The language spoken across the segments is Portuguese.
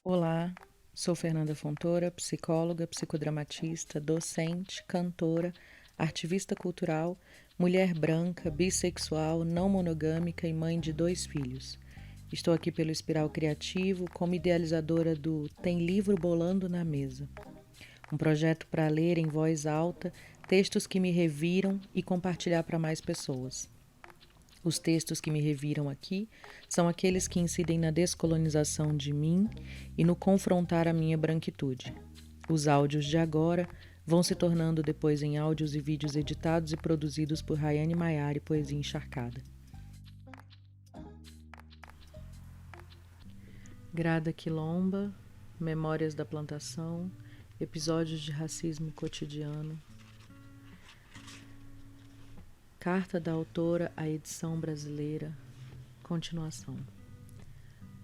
Olá, sou Fernanda Fontoura, psicóloga, psicodramatista, docente, cantora, ativista cultural, mulher branca, bissexual, não monogâmica e mãe de 2 filhos. Estou aqui pelo Espiral Criativo como idealizadora do Tem Livro Bolando na Mesa, um projeto para ler em voz alta textos que me reviram e compartilhar para mais pessoas. Os textos que me reviram aqui são aqueles que incidem na descolonização de mim e no confrontar a minha branquitude. Os áudios de agora vão se tornando depois em áudios e vídeos editados e produzidos por Rayane Maiari Poesia Encharcada. Grada Quilomba, Memórias da Plantação, Episódios de Racismo Cotidiano, Carta da autora à edição brasileira, continuação.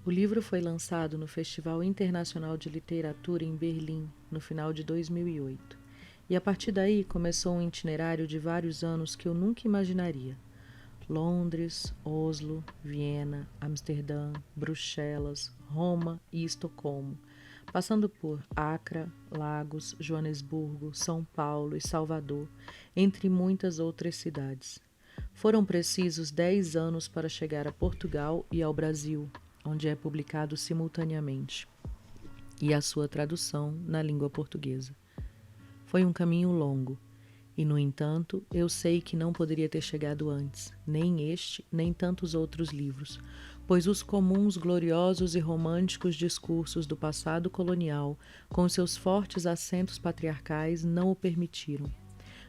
O livro foi lançado no Festival Internacional de Literatura em Berlim, no final de 2008, e a partir daí começou um itinerário de vários anos que eu nunca imaginaria. Londres, Oslo, Viena, Amsterdã, Bruxelas, Roma e Estocolmo, passando por Accra, Lagos, Joanesburgo, São Paulo e Salvador, entre muitas outras cidades. Foram precisos 10 anos para chegar a Portugal e ao Brasil, onde é publicado simultaneamente, e a sua tradução na língua portuguesa. Foi um caminho longo, e, no entanto, eu sei que não poderia ter chegado antes, nem este, nem tantos outros livros, pois os comuns, gloriosos e românticos discursos do passado colonial, com seus fortes acentos patriarcais, não o permitiram.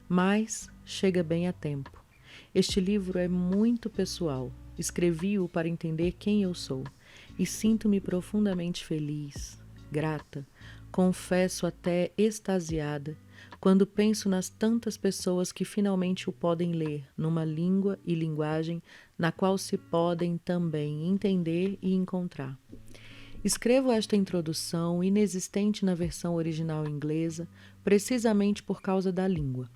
Mas chega bem a tempo. Este livro é muito pessoal. Escrevi-o para entender quem eu sou, e sinto-me profundamente feliz, grata, confesso até extasiada, quando penso nas tantas pessoas que finalmente o podem ler numa língua e linguagem na qual se podem também entender e encontrar. Escrevo esta introdução inexistente na versão original inglesa, precisamente por causa da língua.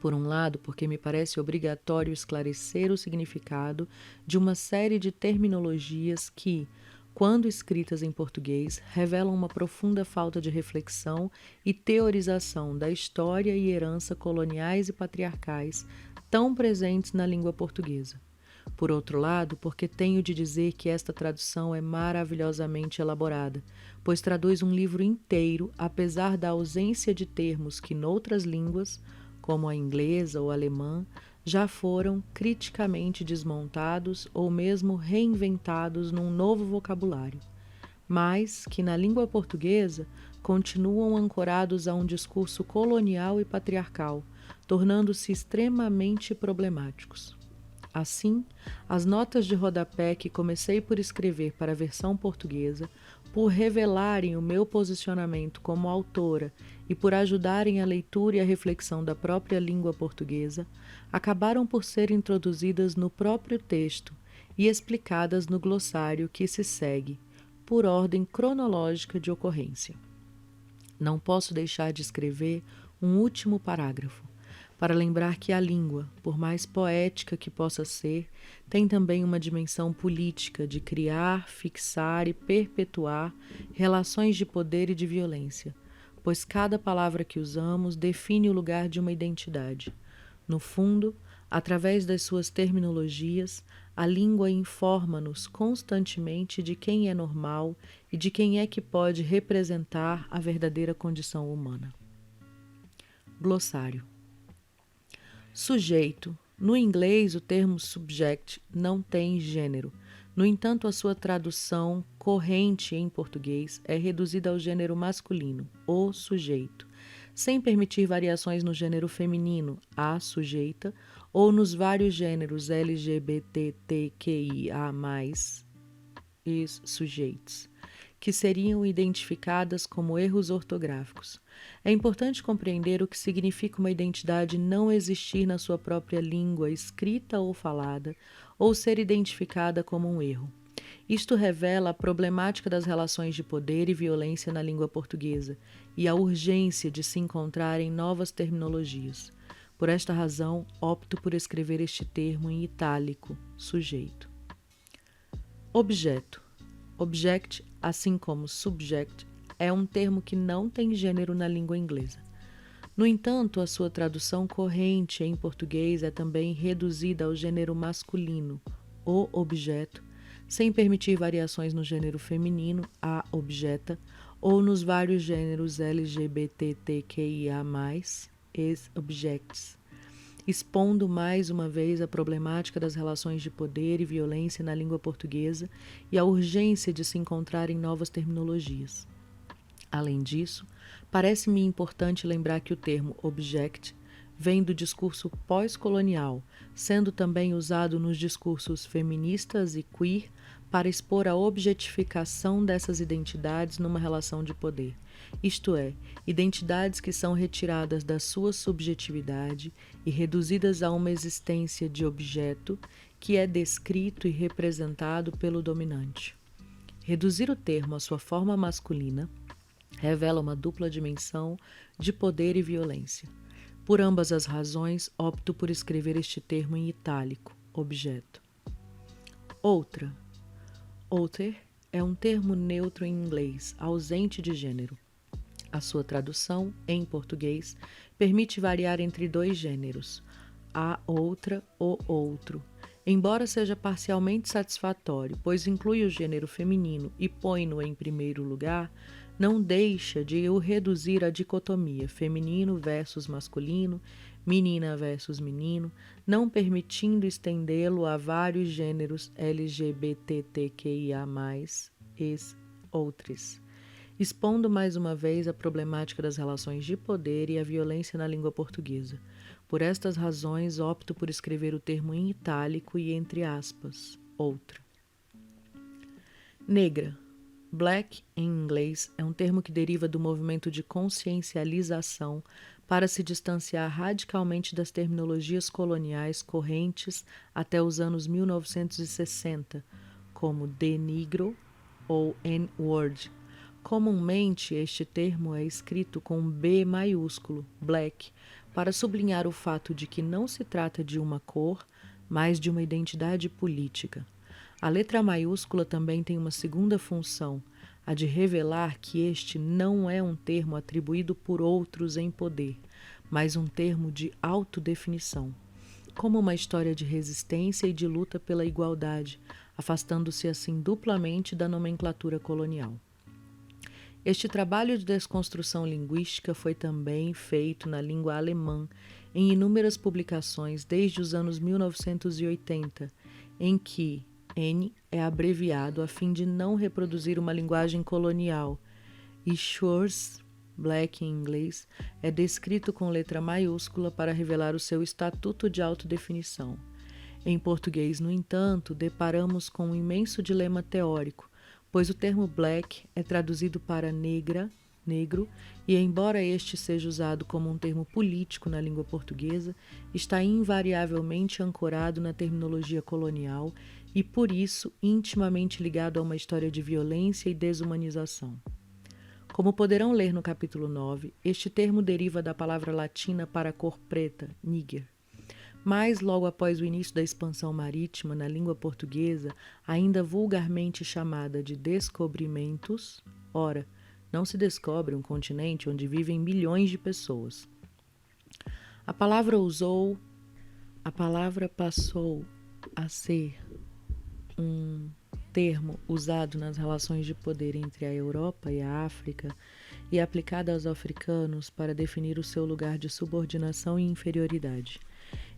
Por um lado, porque me parece obrigatório esclarecer o significado de uma série de terminologias que, quando escritas em português, revelam uma profunda falta de reflexão e teorização da história e herança coloniais e patriarcais tão presentes na língua portuguesa. Por outro lado, porque tenho de dizer que esta tradução é maravilhosamente elaborada, pois traduz um livro inteiro, apesar da ausência de termos que noutras línguas, como a inglesa ou a alemã, já foram criticamente desmontados ou mesmo reinventados num novo vocabulário, mas que na língua portuguesa continuam ancorados a um discurso colonial e patriarcal, tornando-se extremamente problemáticos. Assim, as notas de rodapé que comecei por escrever para a versão portuguesa, por revelarem o meu posicionamento como autora e por ajudarem a leitura e a reflexão da própria língua portuguesa, acabaram por ser introduzidas no próprio texto e explicadas no glossário que se segue, por ordem cronológica de ocorrência. Não posso deixar de escrever um último parágrafo, para lembrar que a língua, por mais poética que possa ser, tem também uma dimensão política de criar, fixar e perpetuar relações de poder e de violência, pois cada palavra que usamos define o lugar de uma identidade. No fundo, através das suas terminologias, a língua informa-nos constantemente de quem é normal e de quem é que pode representar a verdadeira condição humana. Glossário. Sujeito. No inglês, o termo subject não tem gênero. No entanto, a sua tradução corrente em português é reduzida ao gênero masculino, o sujeito, sem permitir variações no gênero feminino, a sujeita, ou nos vários gêneros LGBTQIA+, e sujeitos, que seriam identificadas como erros ortográficos. É importante compreender o que significa uma identidade não existir na sua própria língua, escrita ou falada, ou ser identificada como um erro. Isto revela a problemática das relações de poder e violência na língua portuguesa e a urgência de se encontrarem novas terminologias. Por esta razão, opto por escrever este termo em itálico, sujeito. Objeto. Object, assim como subject, é um termo que não tem gênero na língua inglesa. No entanto, a sua tradução corrente em português é também reduzida ao gênero masculino, o objeto, sem permitir variações no gênero feminino, a objeta, ou nos vários gêneros LGBTQIA+, es objects, expondo mais uma vez a problemática das relações de poder e violência na língua portuguesa e a urgência de se encontrarem novas terminologias. Além disso, parece-me importante lembrar que o termo object vem do discurso pós-colonial, sendo também usado nos discursos feministas e queer para expor a objetificação dessas identidades numa relação de poder, isto é, identidades que são retiradas da sua subjetividade e reduzidas a uma existência de objeto que é descrito e representado pelo dominante. Reduzir o termo à sua forma masculina revela uma dupla dimensão de poder e violência. Por ambas as razões, opto por escrever este termo em itálico, objeto. Outra. Outer é um termo neutro em inglês, ausente de gênero. A sua tradução, em português, permite variar entre dois gêneros, a outra, o outro, embora seja parcialmente satisfatório, pois inclui o gênero feminino e põe-no em primeiro lugar, não deixa de o reduzir à dicotomia feminino versus masculino, menina versus menino, não permitindo estendê-lo a vários gêneros LGBTQIA+, es outros, expondo mais uma vez a problemática das relações de poder e a violência na língua portuguesa. Por estas razões, opto por escrever o termo em itálico e entre aspas, outra. Negra. Black, em inglês, é um termo que deriva do movimento de consciencialização para se distanciar radicalmente das terminologias coloniais correntes até os anos 1960, como The Negro ou N-word. Comumente, este termo é escrito com B maiúsculo, black, para sublinhar o fato de que não se trata de uma cor, mas de uma identidade política. A letra maiúscula também tem uma segunda função, a de revelar que este não é um termo atribuído por outros em poder, mas um termo de autodefinição, como uma história de resistência e de luta pela igualdade, afastando-se assim duplamente da nomenclatura colonial. Este trabalho de desconstrução linguística foi também feito na língua alemã em inúmeras publicações desde os anos 1980, em que N é abreviado a fim de não reproduzir uma linguagem colonial, e Schwarz, black em inglês, é descrito com letra maiúscula para revelar o seu estatuto de autodefinição. Em português, no entanto, deparamos com um imenso dilema teórico, pois o termo black é traduzido para negra, negro, e embora este seja usado como um termo político na língua portuguesa, está invariavelmente ancorado na terminologia colonial e, por isso, intimamente ligado a uma história de violência e desumanização. Como poderão ler no capítulo 9, este termo deriva da palavra latina para a cor preta, niger. Mas, logo após o início da expansão marítima na língua portuguesa, ainda vulgarmente chamada de descobrimentos, ora, não se descobre um continente onde vivem milhões de pessoas. A palavra passou a ser um termo usado nas relações de poder entre a Europa e a África e aplicado aos africanos para definir o seu lugar de subordinação e inferioridade.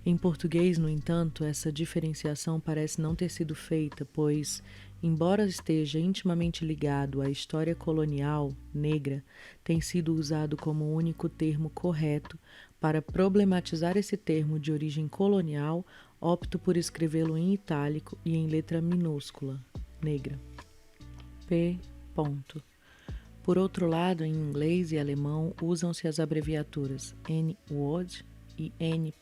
Em português, no entanto, essa diferenciação parece não ter sido feita, pois, embora esteja intimamente ligado à história colonial negra, tem sido usado como único termo correto. Para problematizar esse termo de origem colonial, opto por escrevê-lo em itálico e em letra minúscula, negra. P. Por outro lado, em inglês e alemão, usam-se as abreviaturas N-word e N.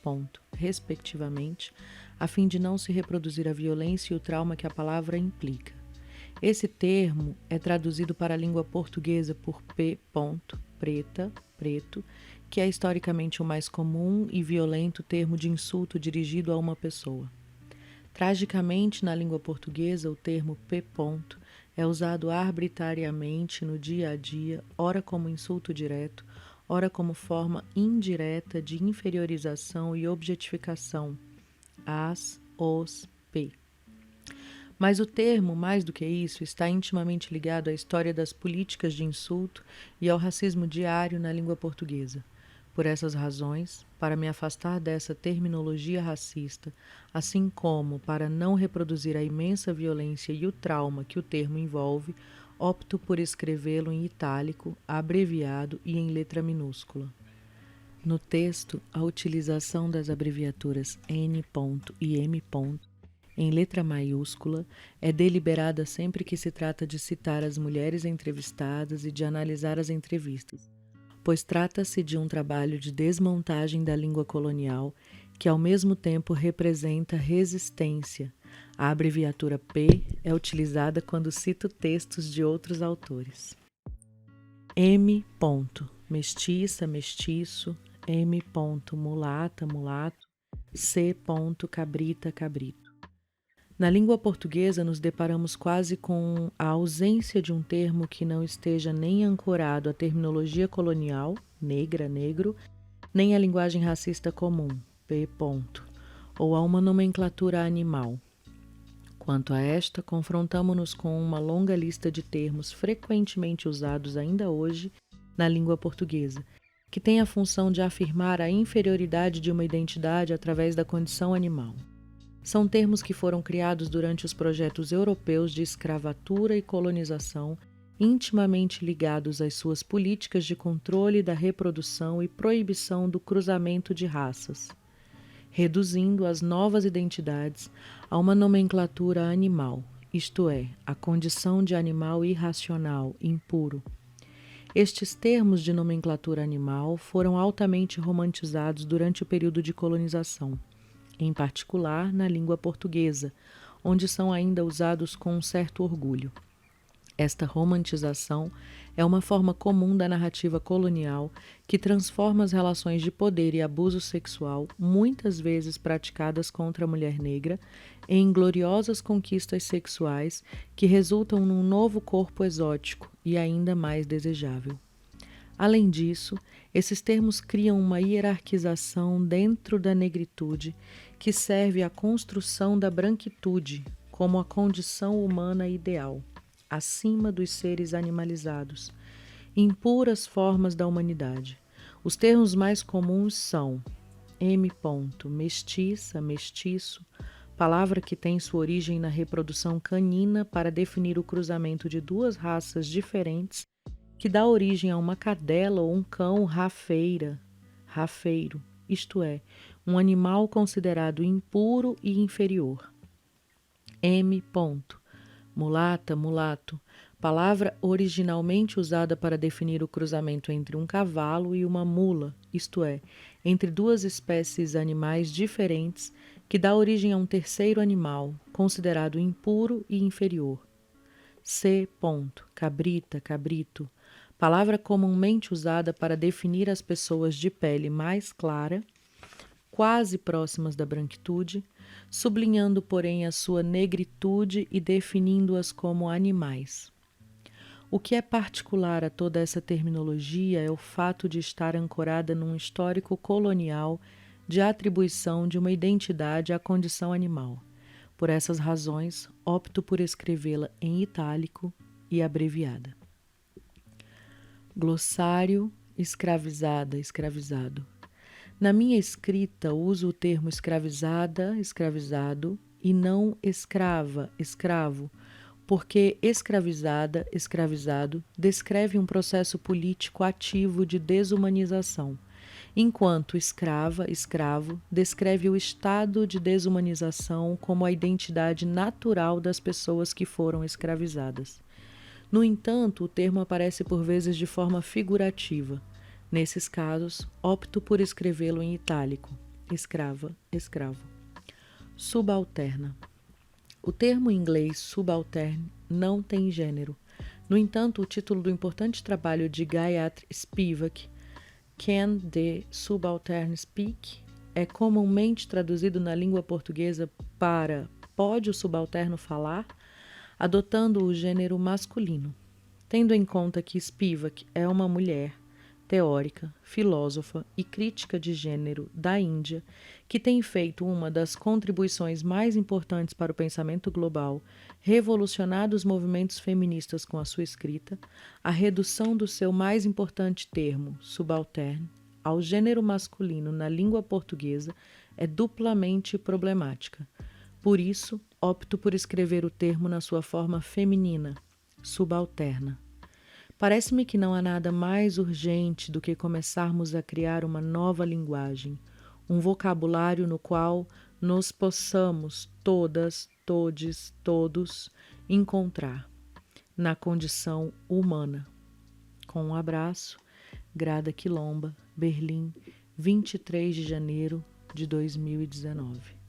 respectivamente, a fim de não se reproduzir a violência e o trauma que a palavra implica. Esse termo é traduzido para a língua portuguesa por P. preta, preto, que é historicamente o mais comum e violento termo de insulto dirigido a uma pessoa. Tragicamente, na língua portuguesa, o termo P. É usado arbitrariamente no dia a dia, ora como insulto direto, ora como forma indireta de inferiorização e objetificação. As, os, p. Mas o termo, mais do que isso, está intimamente ligado à história das políticas de insulto e ao racismo diário na língua portuguesa. Por essas razões, para me afastar dessa terminologia racista, assim como para não reproduzir a imensa violência e o trauma que o termo envolve, opto por escrevê-lo em itálico, abreviado e em letra minúscula. No texto, a utilização das abreviaturas N. e M. em letra maiúscula é deliberada sempre que se trata de citar as mulheres entrevistadas e de analisar as entrevistas, pois trata-se de um trabalho de desmontagem da língua colonial que ao mesmo tempo representa resistência. A abreviatura P é utilizada quando cito textos de outros autores. M. Mestiça, mestiço. M. Mulata, mulato. C. Cabrita, cabrito. Na língua portuguesa, nos deparamos quase com a ausência de um termo que não esteja nem ancorado à terminologia colonial, negra, negro, nem à linguagem racista comum, P. ou a uma nomenclatura animal. Quanto a esta, confrontamo-nos com uma longa lista de termos frequentemente usados ainda hoje na língua portuguesa, que tem a função de afirmar a inferioridade de uma identidade através da condição animal. São termos que foram criados durante os projetos europeus de escravatura e colonização, intimamente ligados às suas políticas de controle da reprodução e proibição do cruzamento de raças, reduzindo as novas identidades a uma nomenclatura animal, isto é, a condição de animal irracional, impuro. Estes termos de nomenclatura animal foram altamente romantizados durante o período de colonização, em particular na língua portuguesa, onde são ainda usados com um certo orgulho. Esta romantização é uma forma comum da narrativa colonial que transforma as relações de poder e abuso sexual, muitas vezes praticadas contra a mulher negra, em gloriosas conquistas sexuais que resultam num novo corpo exótico e ainda mais desejável. Além disso, esses termos criam uma hierarquização dentro da negritude que serve à construção da branquitude como a condição humana ideal, acima dos seres animalizados, impuras formas da humanidade. Os termos mais comuns são M. Mestiça, mestiço, palavra que tem sua origem na reprodução canina para definir o cruzamento de duas raças diferentes que dá origem a uma cadela ou um cão rafeiro, isto é, um animal considerado impuro e inferior. M. Mulata, mulato, palavra originalmente usada para definir o cruzamento entre um cavalo e uma mula, isto é, entre duas espécies animais diferentes que dá origem a um terceiro animal, considerado impuro e inferior. C. Cabrita, cabrito, palavra comumente usada para definir as pessoas de pele mais clara, quase próximas da branquitude, sublinhando, porém, a sua negritude e definindo-as como animais. O que é particular a toda essa terminologia é o fato de estar ancorada num histórico colonial de atribuição de uma identidade à condição animal. Por essas razões, opto por escrevê-la em itálico e abreviada. Glossário, escravizada, escravizado. Na minha escrita, uso o termo escravizada, escravizado, e não escrava, escravo, porque escravizada, escravizado, descreve um processo político ativo de desumanização, enquanto escrava, escravo, descreve o estado de desumanização como a identidade natural das pessoas que foram escravizadas. No entanto, o termo aparece por vezes de forma figurativa. Nesses casos, opto por escrevê-lo em itálico. Escrava, escravo. Subalterna. O termo em inglês subaltern não tem gênero. No entanto, o título do importante trabalho de Gayatri Spivak, Can the Subaltern Speak?, é comumente traduzido na língua portuguesa para Pode o subalterno falar?, adotando o gênero masculino, tendo em conta que Spivak é uma mulher teórica, filósofa e crítica de gênero da Índia, que tem feito uma das contribuições mais importantes para o pensamento global, revolucionado os movimentos feministas com a sua escrita, a redução do seu mais importante termo, subalterne, ao gênero masculino na língua portuguesa é duplamente problemática. Por isso, opto por escrever o termo na sua forma feminina, subalterna. Parece-me que não há nada mais urgente do que começarmos a criar uma nova linguagem, um vocabulário no qual nos possamos todas, todes, todos encontrar na condição humana. Com um abraço, Grada Quilomba, Berlim, 23 de janeiro de 2019.